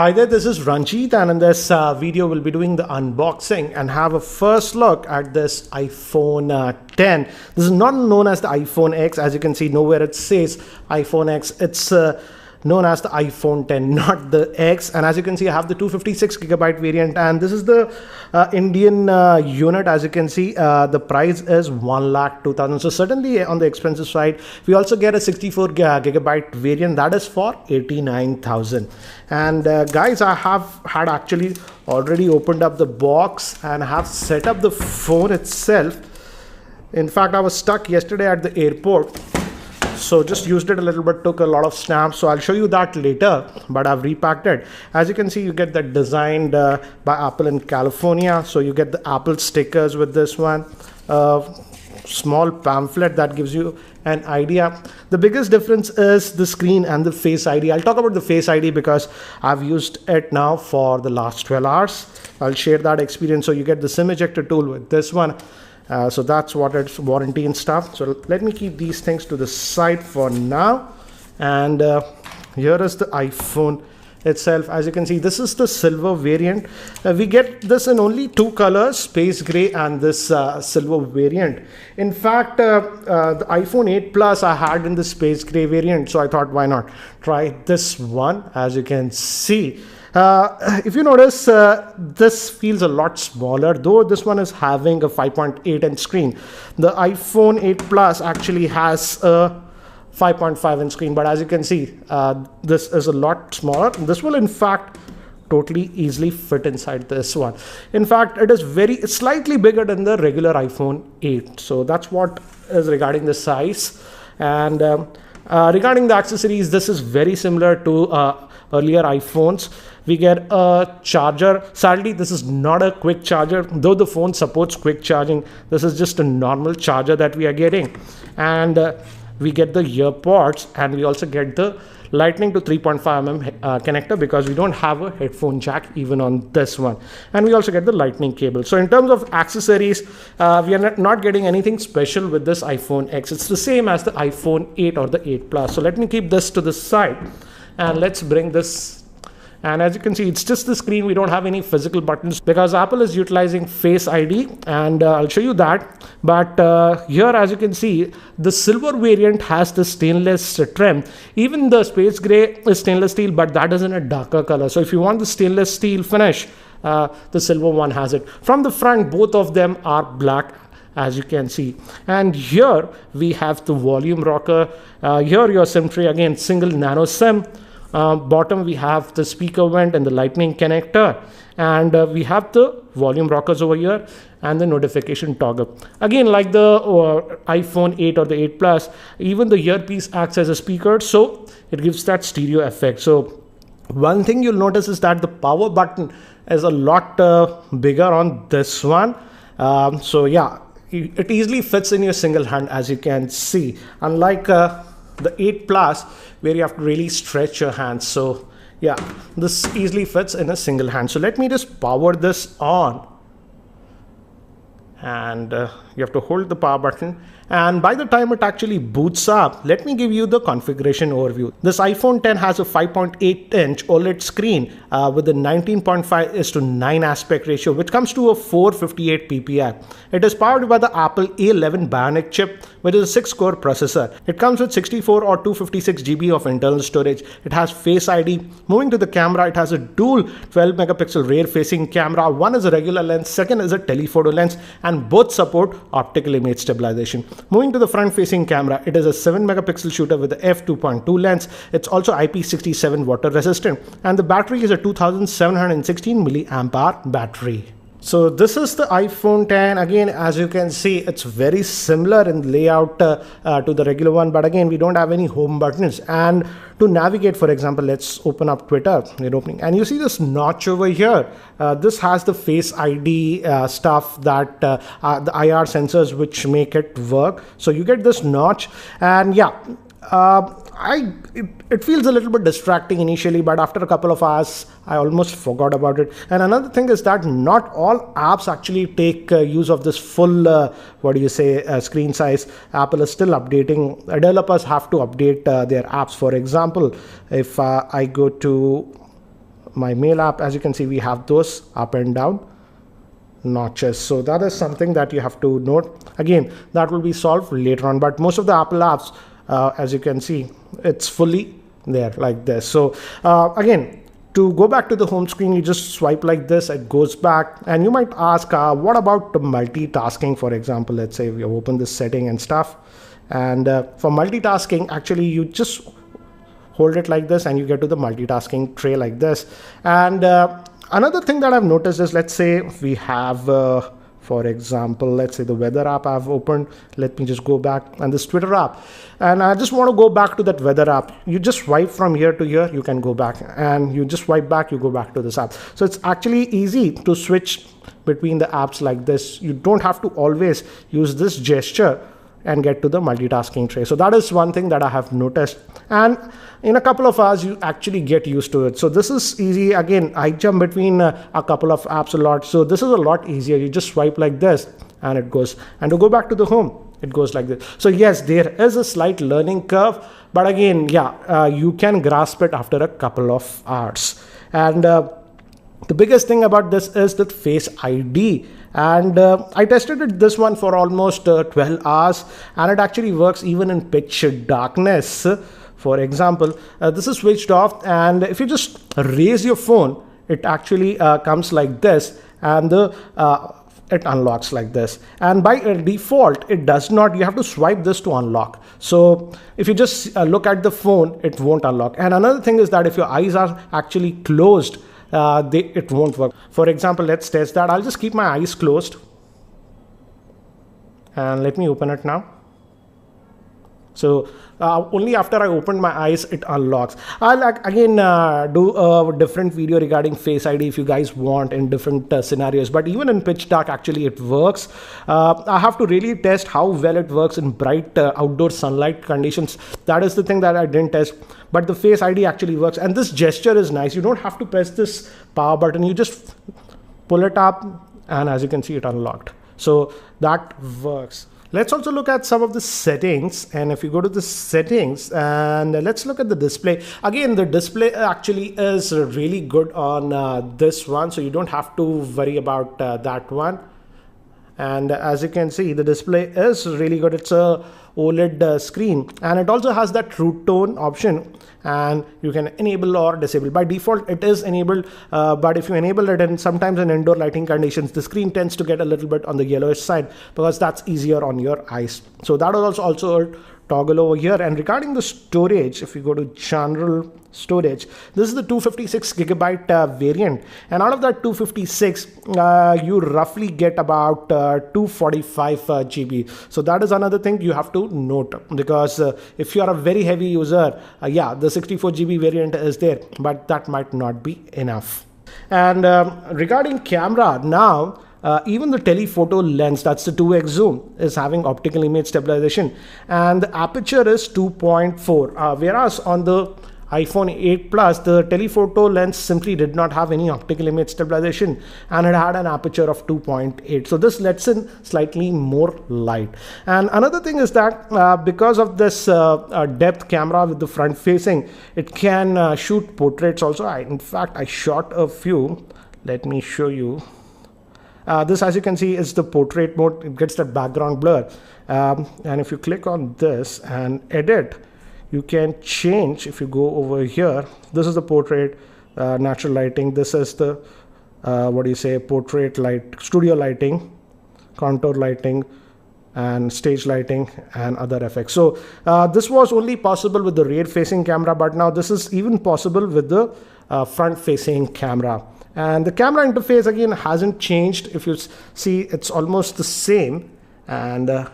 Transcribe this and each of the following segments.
Hi there, this is Ranjit, and in this video we'll be doing the unboxing and have a first look at this iPhone 10. This is not known as the iPhone X. As you can see, nowhere it says iPhone X. It's known as the iPhone 10, not the X. And as you can see, I have the 256GB variant, and this is the Indian unit. As you can see, the price is 1,02,000. So certainly on the expensive side. We also get a 64GB variant that is for 89,000. And guys, I have had actually already opened up the box and have set up the phone itself. In fact, I was stuck yesterday at the airport, so just used it a little bit, took a lot of snaps, so I'll show you that later, but I've repacked it. As you can see, you get that designed by Apple in California, so you get the Apple stickers with this one, small pamphlet that gives you an idea. The biggest difference is the screen and the Face ID. I'll talk about the Face ID because I've used it now for the last 12 hours. I'll share that experience. So you get the SIM ejector tool with this one. So that's what it's warranty and stuff. So let me keep these things to the side for now. And here is the iPhone itself. As you can see, this is the silver variant. We get this in only two colors, space gray and this silver variant. In fact, the iPhone 8 Plus I had in the space gray variant, so I thought, why not try this one? As you can see, if you notice, this feels a lot smaller, though this one is having a 5.8-inch screen. The iPhone 8 Plus actually has a 5.5-inch screen, but as you can see, this is a lot smaller. This will in fact totally easily fit inside this one. In fact, it is slightly bigger than the regular iPhone 8. So that's what is regarding the size. And regarding the accessories, this is very similar to earlier iPhones. We get a charger. Sadly, this is not a quick charger, though the phone supports quick charging. This is just a normal charger that we are getting. And we get the ear pods, and we also get the Lightning to 3.5mm connector because we don't have a headphone jack even on this one. And we also get the Lightning cable. So in terms of accessories, we are not getting anything special with this iPhone X. It's the same as the iPhone 8 or the 8 Plus. So let me keep this to the side and let's bring this. And as you can see, it's just the screen. We don't have any physical buttons because Apple is utilizing Face ID, and I'll show you that. But here, as you can see, the silver variant has the stainless trim. Even the space gray is stainless steel, but that is in a darker color. So if you want the stainless steel finish, the silver one has it. From the front, both of them are black, as you can see. And here we have the volume rocker. Here your SIM tray, again, single nano SIM. Bottom we have the speaker vent and the Lightning connector, and we have the volume rockers over here and the notification toggle. Again, like the iPhone 8 or the 8 Plus, even the earpiece acts as a speaker, so it gives that stereo effect. So one thing you'll notice is that the power button is a lot bigger on this one. So yeah, it easily fits in your single hand, as you can see, unlike the 8 Plus, where you have to really stretch your hands. So yeah, this easily fits in a single hand. So let me just power this on, and you have to hold the power button, and by the time it actually boots up, let me give you the configuration overview. This iPhone 10 has a 5.8-inch OLED screen with a 19.5:9 aspect ratio, which comes to a 458 ppi. It is powered by the Apple A11 Bionic chip, which is a 6-core processor. It comes with 64 or 256GB of internal storage. It has Face ID. Moving to the camera, it has a dual 12-megapixel rear-facing camera. One is a regular lens, second is a telephoto lens, and both support optical image stabilization. Moving to the front-facing camera, it is a 7-megapixel shooter with the f2.2 lens. It's also IP67 water resistant, and the battery is a 2716 milliamp hour battery. So this is the iPhone 10. Again, as you can see, it's very similar in layout to the regular one, but again, we don't have any home buttons. And to navigate, for example, let's open up Twitter, and you see this notch over here. This has the Face ID stuff, that the IR sensors which make it work. So you get this notch, and yeah, it feels a little bit distracting initially, but after a couple of hours, I almost forgot about it. And another thing is that not all apps actually take use of this full, screen size. Apple is still updating. Developers have to update their apps. For example, if I go to my mail app, as you can see, we have those up and down notches. So that is something that you have to note. Again, that will be solved later on, but most of the Apple apps, as you can see, it's fully there like this. So again, to go back to the home screen, you just swipe like this, it goes back. And you might ask, what about the multitasking? For example, let's say we open this setting and stuff, and for multitasking, actually you just hold it like this and you get to the multitasking tray like this. And another thing that I've noticed is, let's say we have for example, let's say the weather app I've opened. Let me just go back, and this Twitter app, and I just want to go back to that weather app. You just swipe from here to here, you can go back, and you just swipe back, you go back to this app. So it's actually easy to switch between the apps like this. You don't have to always use this gesture and get to the multitasking tray. So that is one thing that I have noticed, and in a couple of hours you actually get used to it. So this is easy. Again, I jump between a couple of apps a lot, so this is a lot easier. You just swipe like this and it goes, and to go back to the home, it goes like this. So yes, there is a slight learning curve, but again, yeah, you can grasp it after a couple of hours. And the biggest thing about this is the Face ID. And I tested this one for almost 12 hours, and it actually works even in pitch darkness. For example, this is switched off, and if you just raise your phone, it actually comes like this, and it unlocks like this. And by default, it does not. You have to swipe this to unlock. So if you just look at the phone, it won't unlock. And another thing is that if your eyes are actually closed, it won't work. For example, let's test that. I'll just keep my eyes closed, and let me open it now. So only after I open my eyes, it unlocks. I'll again do a different video regarding Face ID if you guys want, in different scenarios. But even in pitch dark, actually it works. I have to really test how well it works in bright outdoor sunlight conditions. That is the thing that I didn't test. But the Face ID actually works, and this gesture is nice. You don't have to press this power button. You just pull it up, and as you can see, it unlocked. So that works. Let's also look at some of the settings, and if you go to the settings, and let's look at the display. Again, the display actually is really good on this one, so you don't have to worry about that one. And as you can see, the display is really good. It's a OLED screen, and it also has that True Tone option, and you can enable or disable. By default, it is enabled, but if you enable it, and sometimes in indoor lighting conditions, the screen tends to get a little bit on the yellowish side, because that's easier on your eyes. So that is also a toggle over here. And regarding the storage, if you go to general storage, this is the 256 gigabyte variant, and out of that 256, you roughly get about 245 GB. So that is another thing you have to note, because if you are a very heavy user, yeah, the 64 GB variant is there, but that might not be enough. And regarding camera now, even the telephoto lens, that's the 2x zoom, is having optical image stabilization, and the aperture is 2.4, whereas on the iPhone 8 Plus, the telephoto lens simply did not have any optical image stabilization, and it had an aperture of 2.8. So this lets in slightly more light. And another thing is that because of this depth camera with the front facing, it can shoot portraits also. In fact, I shot a few. Let me show you. This, as you can see, is the portrait mode. It gets that background blur. And if you click on this and edit, you can change. If you go over here, this is the portrait, natural lighting. This is the portrait light, studio lighting, contour lighting, and stage lighting, and other effects. So this was only possible with the rear facing camera, but now this is even possible with the front facing camera. And the camera interface again hasn't changed. If you see, it's almost the same. And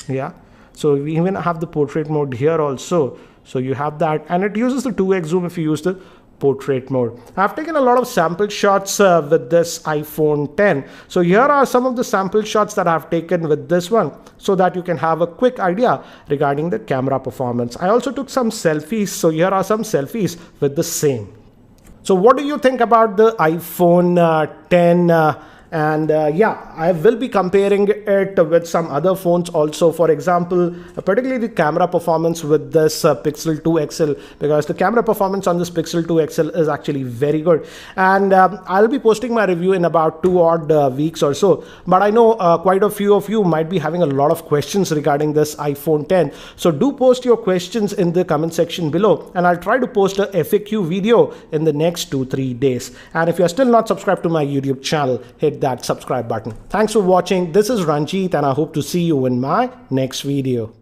yeah, so we even have the portrait mode here also. So you have that, and it uses the 2x zoom if you use the portrait mode. I've taken a lot of sample shots with this iPhone 10. So here are some of the sample shots that I've taken with this one, so that you can have a quick idea regarding the camera performance. I also took some selfies. So here are some selfies with the same. So what do you think about the iPhone 10 And yeah, I will be comparing it with some other phones also. For example, particularly the camera performance with this Pixel 2 XL, because the camera performance on this Pixel 2 XL is actually very good. And I'll be posting my review in about 2 odd weeks or so. But I know quite a few of you might be having a lot of questions regarding this iPhone 10. So do post your questions in the comment section below, and I'll try to post a FAQ video in the next 2-3 days. And if you're still not subscribed to my YouTube channel, hit that subscribe button. Thanks for watching. This is Ranjit, and I hope to see you in my next video.